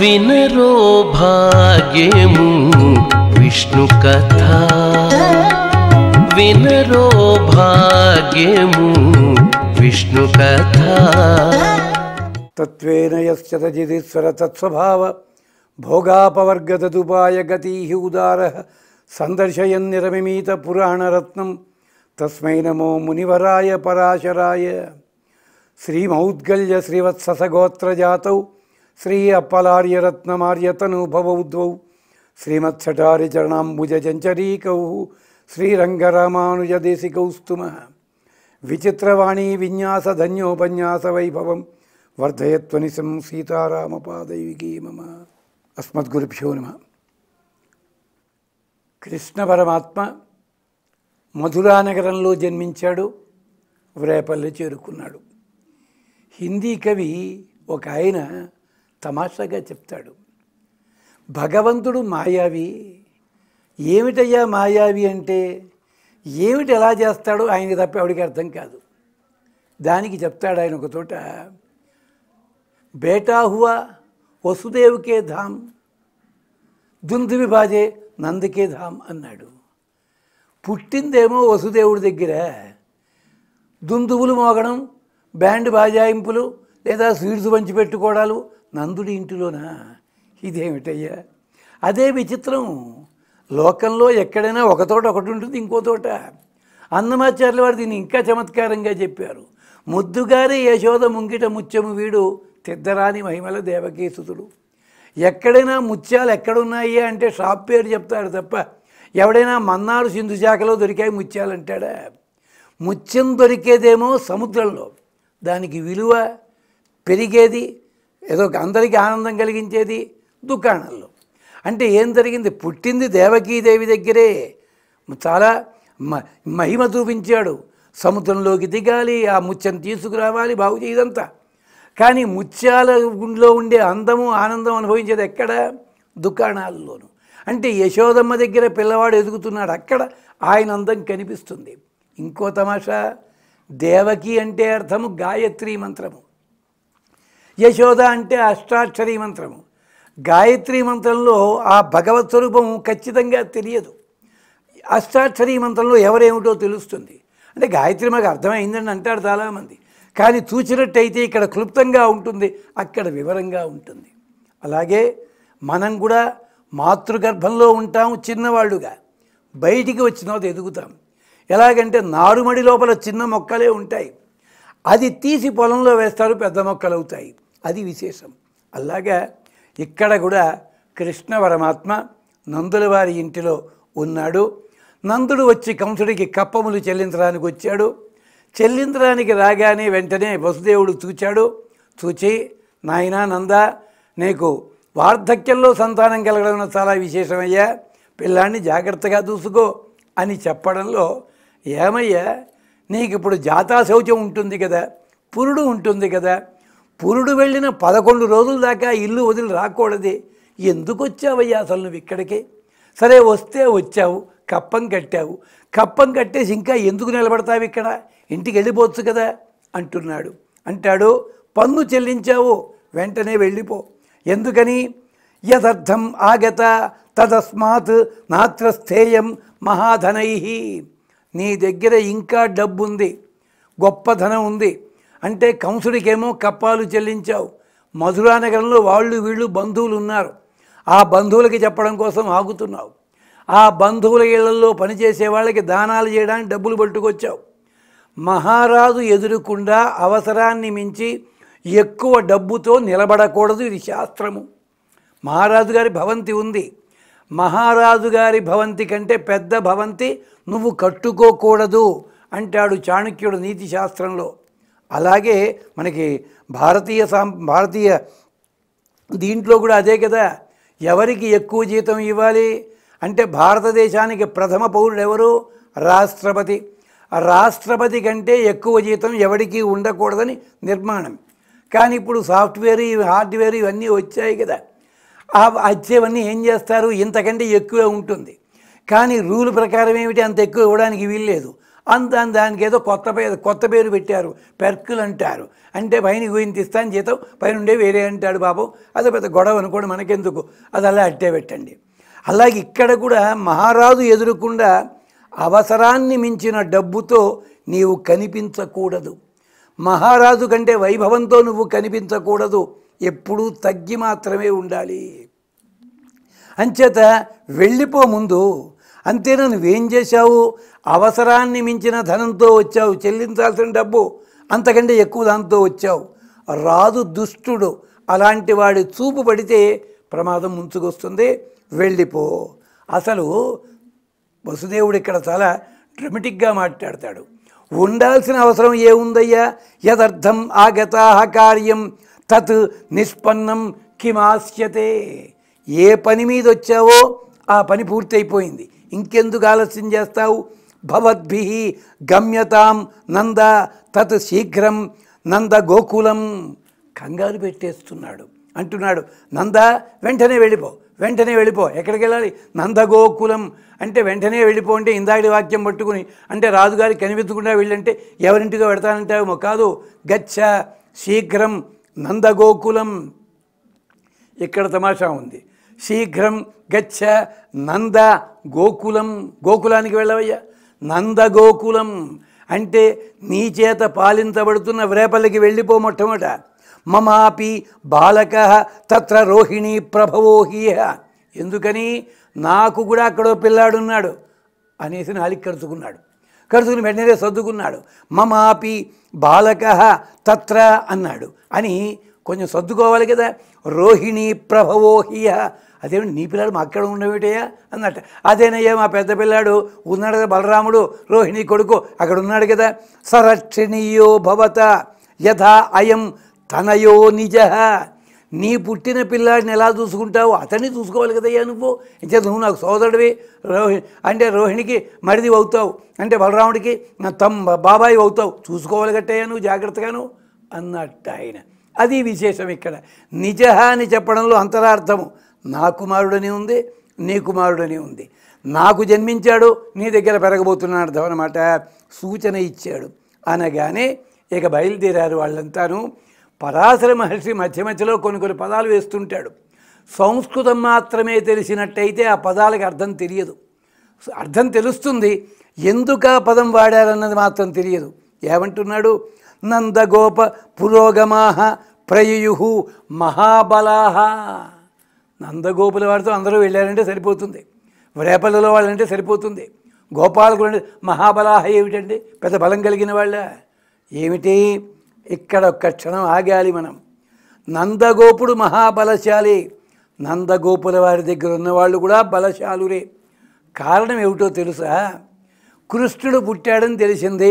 వినరో భాగ్యము విష్ణు కథ వినరో భాగ్యము విష్ణు కథ తత్వేన యస్య తజిదీశ్వర తత్స్వభావ భోగాపవర్గతదుపాయ గతి ఉదార సందర్శయన్ నిరమిమీత పురాణరత్నం తస్మై నమో మునివరాయ పరాశరాయ. శ్రీమౌద్గల్య శ్రీవత్సగోత్రజాతౌ శ్రీ అప్పలార్యరత్నమార్యతనూభవౌ ద్వౌ శ్రీమత్సటారి చరణాంబుజచంచరీకౌ శ్రీరంగరామానుజదేశికౌ స్తుమః. విచిత్రవాణీ విన్యాసధన్యోపన్యాస వైభవం వర్ధయత్వనిశం సీతారామపాదైవికీ మమ. అస్మద్గురుభ్యో నమః. కృష్ణ పరమాత్మ మధురా నగరంలో జన్మించాడు, వ్రేపల్లి చేరుకున్నాడు. హిందీ కవి ఒక ఆయన తమాషాగా చెప్తాడు, భగవంతుడు మాయావి. ఏమిటయ్యా మాయావి అంటే ఏమిటి ఎలా చేస్తాడో ఆయనకి తప్ప ఎవడికి అర్థం కాదు. దానికి చెప్తాడు ఆయన ఒక చోట, బేటా హువా వసుదేవ్కే ధామ్ దుందువి బాజే నందకే ధామ్ అన్నాడు. పుట్టిందేమో వసుదేవుడి దగ్గర, దుందువులు మోగడం, బ్యాండ్ బాజాయింపులు లేదా స్వీట్స్ పంచిపెట్టుకోవడాలు నందుడి ఇంటిలోనా? ఇదేమిటయ్యా? అదే విచిత్రం. లోకంలో ఎక్కడైనా ఒక తోట ఒకటి ఉంటుంది, ఇంకో తోట. అన్నమాచార్యుల వారు దీన్ని ఇంకా చమత్కారంగా చెప్పారు. ముద్దుగారి యశోద ముంగిట ముత్యము వీడు తిద్దరాని మహిమల దేవకీసుతుడు. ఎక్కడైనా ముత్యాలు ఎక్కడున్నాయి అంటే షాప్ పేరు చెప్తాడు తప్ప ఎవడైనా మన్నాడు సింధు శాఖలో దొరికాయి ముత్యాలు అంటాడా? ముత్యం దొరికేదేమో సముద్రంలో, దానికి విలువ పెరిగేది ఏదో అందరికీ ఆనందం కలిగించేది దుకాణంలో. అంటే ఏం జరిగింది? పుట్టింది దేవకీదేవి దగ్గరే, చాలా మహిమ చూపించాడు. సముద్రంలోకి దిగాలి, ఆ ముత్యం తీసుకురావాలి, బాగు చేయదంతా. కానీ ముత్యాల గుండెలో ఉండే అందము ఆనందం అనుభవించేది ఎక్కడ? దుకాణాల్లోనూ. అంటే యశోదమ్మ దగ్గర పిల్లవాడు ఎదుగుతున్నాడు, అక్కడ ఆయన అందం కనిపిస్తుంది. ఇంకో తమాషా, దేవకి అంటే అర్థము గాయత్రీ మంత్రము, యశోద అంటే అష్టాక్షరీ మంత్రము. గాయత్రీ మంత్రంలో ఆ భగవత్ స్వరూపము ఖచ్చితంగా తెలియదు, అష్టాక్షరీ మంత్రంలో ఎవరేమిటో తెలుస్తుంది. అంటే గాయత్రి మాకు అర్థమైందని అంటారు చాలామంది, కానీ చూసినట్టయితే ఇక్కడ క్లుప్తంగా ఉంటుంది, అక్కడ వివరంగా ఉంటుంది. అలాగే మనం కూడా మాతృగర్భంలో ఉంటాం చిన్నవాళ్ళుగా, బయటికి వచ్చిన తర్వాత ఎదుగుతాం. ఎలాగంటే నారుమడి లోపల చిన్న మొక్కలే ఉంటాయి, అది తీసి పొలంలో వేస్తారు, పెద్ద మొక్కలు అవుతాయి. అది విశేషం. అలాగా ఇక్కడ కూడా కృష్ణ పరమాత్మ నందుల వారి ఇంటిలో ఉన్నాడు. నందుడు వచ్చి కంసుడికి కప్పములు చెల్లించడానికి వచ్చాడు. చెల్లించడానికి రాగానే వెంటనే వసుదేవుడు చూచాడు. చూచి, నాయనా నంద, నీకు వార్ధక్యంలో సంతానం కలగడం చాలా విశేషమయ్యా, పిల్లాన్ని జాగ్రత్తగా చూసుకో అని చెప్పడంలో, ఏమయ్యా నీకు ఇప్పుడు జాతా శౌచం ఉంటుంది కదా, పురుడు ఉంటుంది కదా, పురుడు వెళ్ళిన 11 రోజుల దాకా ఇల్లు వదిలి రాకూడదే, ఎందుకు వచ్చావయ్యా అసలు నువ్వు ఇక్కడికి? సరే వస్తే వచ్చావు, కప్పం కట్టావు, కప్పం కట్టేసి ఇంకా ఎందుకు నిలబడతావు ఇక్కడ, ఇంటికి వెళ్ళిపోవచ్చు కదా అంటున్నాడు. అంటాడు, పన్ను చెల్లించావు, వెంటనే వెళ్ళిపో. ఎందుకని? యదర్థం ఆగత తదస్మాత్ నాత్ర స్థేయం మహాధనై. నీ దగ్గర ఇంకా డబ్బుంది, గొప్ప ధనం ఉంది. అంటే కంసుడికేమో కప్పాలు చెల్లించావు, మధురా నగరంలో వాళ్ళు వీళ్ళు బంధువులు ఉన్నారు, ఆ బంధువులకి చెప్పడం కోసం ఆగుతున్నావు. ఆ బంధువుల ఇళ్లలో పనిచేసే వాళ్ళకి దానాలు చేయడానికి డబ్బులు పట్టుకొచ్చావు. మహారాజు ఎదురుకుండా అవసరాన్ని మించి ఎక్కువ డబ్బుతో నిలబడకూడదు, ఇది శాస్త్రము. మహారాజు గారి భవంతి ఉంది, మహారాజు గారి భవంతి కంటే పెద్ద భవంతి నువ్వు కట్టుకోకూడదు అంటాడు చాణక్యుడు నీతి శాస్త్రంలో. అలాగే మనకి భారతీయ దీంట్లో కూడా అదే కదా. ఎవరికి ఎక్కువ జీతం ఇవ్వాలి అంటే భారతదేశానికి ప్రథమ పౌరుడు ఎవరు? రాష్ట్రపతి. రాష్ట్రపతి కంటే ఎక్కువ జీతం ఎవరికీ ఉండకూడదని నిర్మాణం. కానీ ఇప్పుడు సాఫ్ట్వేర్, హార్డ్వేర్ ఇవన్నీ వచ్చాయి కదా, వచ్చేవన్నీ ఏం చేస్తారు? ఇంతకంటే ఎక్కువే ఉంటుంది. కానీ రూల్ ప్రకారం ఏమిటి? అంత ఎక్కువ ఇవ్వడానికి వీల్లేదు. దానికి ఏదో కొత్త పేరు పెట్టారు, పెర్కులు అంటారు. అంటే పైన గురించి ఇస్తాను జీతం, పైన ఉండే వేరే అంటాడు బాబు. అదే పెద్ద గొడవ అనుకోండి, మనకెందుకు, అది అలా అట్టే పెట్టండి. అలాగే ఇక్కడ కూడా మహారాజు ఎదురుకుండా అవసరాన్ని మించిన డబ్బుతో నీవు కనిపించకూడదు. మహారాజు కంటే వైభవంతో నువ్వు కనిపించకూడదు. ఎప్పుడూ తగ్గి మాత్రమే ఉండాలి. అంచేత వెళ్ళిపో ముందు. అంతేనా, నువ్వేం చేశావు? అవసరాన్ని మించిన ధనంతో వచ్చావు, చెల్లించాల్సిన డబ్బు అంతకంటే ఎక్కువ దాంతో వచ్చావు. రాజు దుష్టుడు, అలాంటి వాడి చూపు పడితే ప్రమాదం ముంచుకొస్తుంది. వెళ్ళిపో. అసలు వసుదేవుడు ఇక్కడ చాలా డ్రమటిక్గా మాట్లాడతాడు. ఉండాల్సిన అవసరం ఏముందయ్యా? యదర్థం ఆగతాః కార్యం తత్ నిష్పన్నం కిమాస్యతే. ఏ పని మీద వచ్చావో ఆ పని పూర్తయిపోయింది, ఇంకెందుకు ఆలస్యం చేస్తావు? భవద్భిః గమ్యతాం నంద తత్ శీఘ్రం నంద గోకులం. కంగారు పెట్టేస్తున్నాడు, అంటున్నాడు నంద వెంటనే వెళ్ళిపో, వెంటనే వెళ్ళిపో. ఎక్కడికి వెళ్ళాలి? నందగోకులం అంటే వెంటనే వెళ్ళిపో. అంటే ఇందాక వాక్యం పట్టుకుని అంటే రాజుగారికి కనిపించకుండా వెళ్ళంటే ఎవరింటితో పెడతానంటావేమో, కాదు. గచ్చ శీఘ్రం నందగోకులం. ఇక్కడ తమాషా ఉంది. శీఘ్రం గచ్చ నంద గోకులం. గోకులానికి వెళ్ళవయ్యా. నందగోకులం అంటే నీ చేత పాలించబడుతున్న వ్రేపల్లికి వెళ్ళిపో మొట్టమొదట. మమాపి బాలక తత్ర రోహిణి ప్రభవోహీయ. ఎందుకని? నాకు కూడా అక్కడో పిల్లాడున్నాడు అనేసి నాలికి కరుచుకున్నాడు. కరుచుకుని వెంటనే సర్దుకున్నాడు. మమాపి బాలక తత్ర అన్నాడు అని కొంచెం సర్దుకోవాలి కదా. రోహిణి ప్రభవోహీయ. అదేమిటి నీ పిల్లాడు మా అక్కడ ఉండవేటయ్యా అన్నట్టు. అదేనయ్యా మా పెద్ద పిల్లాడు ఉన్నాడు కదా, బలరాముడు రోహిణి కొడుకు అక్కడ ఉన్నాడు కదా. సరక్షణీయో భవత యథా అయం తనయో నిజ. నీ పుట్టిన పిల్లాడిని ఎలా చూసుకుంటావు అతన్ని చూసుకోవాలి కదయ్యా నువ్వు. ఇంకా నువ్వు నాకు సోదరుడివి. అంటే రోహిణికి మరిది అవుతావు, అంటే బలరాముడికి బాబాయి అవుతావు, చూసుకోవాలి కట్టయ్యా నువ్వు జాగ్రత్తగాను అన్నట్టు ఆయన. అది విశేషం ఇక్కడ. నిజ అని చెప్పడంలో అంతరార్థము నా కుమారుడని ఉంది, నీ కుమారుడని ఉంది. నాకు జన్మించాడు, నీ దగ్గర పెరగబోతున్నాడు అర్థం అన్నమాట. సూచన ఇచ్చాడు. అనగానే ఇక బయలుదేరారు వాళ్ళంతాను. పరాశర మహర్షి మధ్య మధ్యలో కొన్ని పదాలు వేస్తుంటాడు. సంస్కృతం మాత్రమే తెలిసినట్టయితే ఆ పదాలకు అర్థం తెలియదు. అర్థం తెలుస్తుంది, ఎందుకు ఆ పదం వాడారన్నది మాత్రం తెలియదు. ఏమంటున్నాడు? నందగోప పురోగమాః ప్రయుయుః మహాబలాః. నందగోపుల వాడితో అందరూ వెళ్ళారంటే సరిపోతుంది, వ్రేపల్లిలో వాళ్ళంటే సరిపోతుంది. గోపాలకులు అంటే మహాబలాహ ఏమిటండి? పెద్ద బలం కలిగిన వాళ్ళ ఏమిటి? ఇక్కడ ఒక్క క్షణం ఆగాలి మనం. నందగోపుడు మహాబలశాలి. నందగోపుల వారి దగ్గర ఉన్నవాళ్ళు కూడా బలశాలురే. కారణం ఏమిటో తెలుసా? కృష్ణుడు పుట్టాడని తెలిసింది,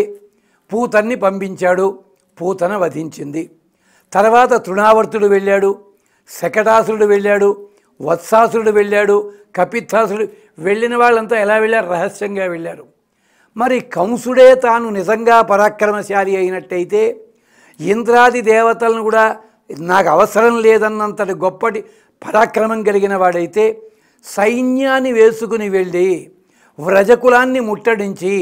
పూతన్ని పంపించాడు, పూతన వధించింది. తర్వాత తృణావర్తుడు వెళ్ళాడు, శకటాసురుడు వెళ్ళాడు, వత్సాసురుడు వెళ్ళాడు, కపిత్సాసురుడు. వెళ్ళిన వాళ్ళంతా ఎలా వెళ్ళారు? రహస్యంగా వెళ్ళారు. మరి కంసుడే తాను నిజంగా పరాక్రమశాలి అయినట్టయితే, ఇంద్రాది దేవతలను కూడా నాకు అవసరం లేదన్నంతటి గొప్పటి పరాక్రమం కలిగిన వాడైతే సైన్యాన్ని వేసుకుని వెళ్ళి వ్రజకులాన్ని ముట్టడించి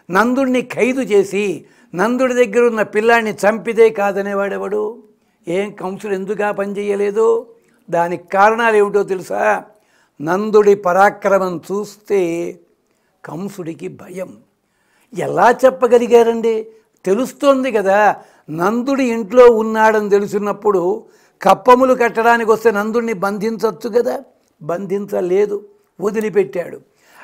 నందుడిని ఖైదు చేసి నందుడి దగ్గర ఉన్న పిల్లాన్ని చంపితే కాదనేవాడెవడు? ఏం కంసుడు ఎందుకు ఆ పని చేయలేదు? దానికి కారణాలు ఏమిటో తెలుసా? నందుడి పరాక్రమం చూస్తే కంసుడికి భయం. ఎలా చెప్పగలిగారండి? తెలుస్తోంది కదా. నందుడి ఇంట్లో ఉన్నాడని తెలుసున్నప్పుడు కప్పములు కట్టడానికి వస్తే నందుడిని బంధించవచ్చు కదా, బంధించలేదు, వదిలిపెట్టాడు.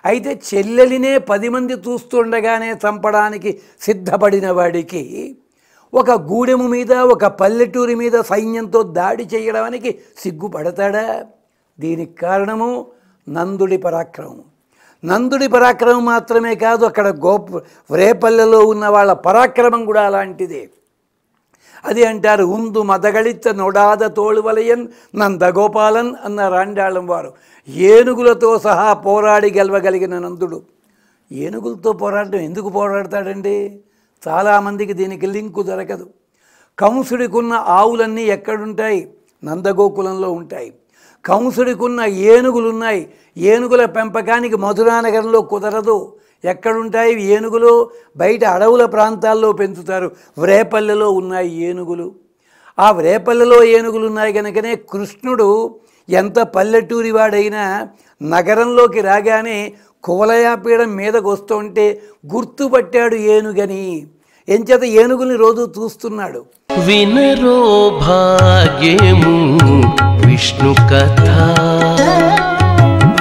అయితే చెల్లెలినే 10 మంది చూస్తుండగానే చంపడానికి సిద్ధపడిన వాడికి ఒక గూడెము మీద, ఒక పల్లెటూరి మీద సైన్యంతో దాడి చేయడానికి సిగ్గుపడతాడా? దీనికి కారణము నందుడి పరాక్రమం. నందుడి పరాక్రమం మాత్రమే కాదు, అక్కడ వ్రేపల్లెలో ఉన్న వాళ్ళ పరాక్రమం కూడా అలాంటిదే. అది అంటారు, ఉందు మదగళిత నొడాద తోళువలయన్ నందగోపాలన్ అన్న రాండాళం వారు. ఏనుగులతో సహా పోరాడి గెలవగలిగిన నందుడు. ఏనుగులతో పోరాడటం ఎందుకు పోరాడతాడండి? చాలామందికి దీనికి లింకు దొరకదు. కంసుడికున్న ఆవులన్నీ ఎక్కడుంటాయి? నందగోకులంలో ఉంటాయి. కంసుడికున్న ఏనుగులున్నాయి. ఏనుగుల పెంపకానికి మధురానగరంలో కుదరదు. ఎక్కడుంటాయి ఏనుగులు? బయట అడవుల ప్రాంతాల్లో పెంచుతారు. వ్రేపల్లెలో ఉన్నాయి ఏనుగులు. ఆ వ్రేపల్లెలో ఏనుగులు ఉన్నాయి కనుకనే కృష్ణుడు ఎంత పల్లెటూరి వాడైనా నగరంలోకి రాగానే కువలయాపీఠం మీదకు వస్తుంటే గుర్తుపట్టాడు ఏనుగని. ఎంచేత ఏనుగుని రోజు చూస్తున్నాడు. వినరో భాగ్యము విష్ణు కథ,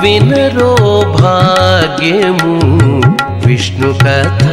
వినరో భాగ్యము విష్ణు కథ.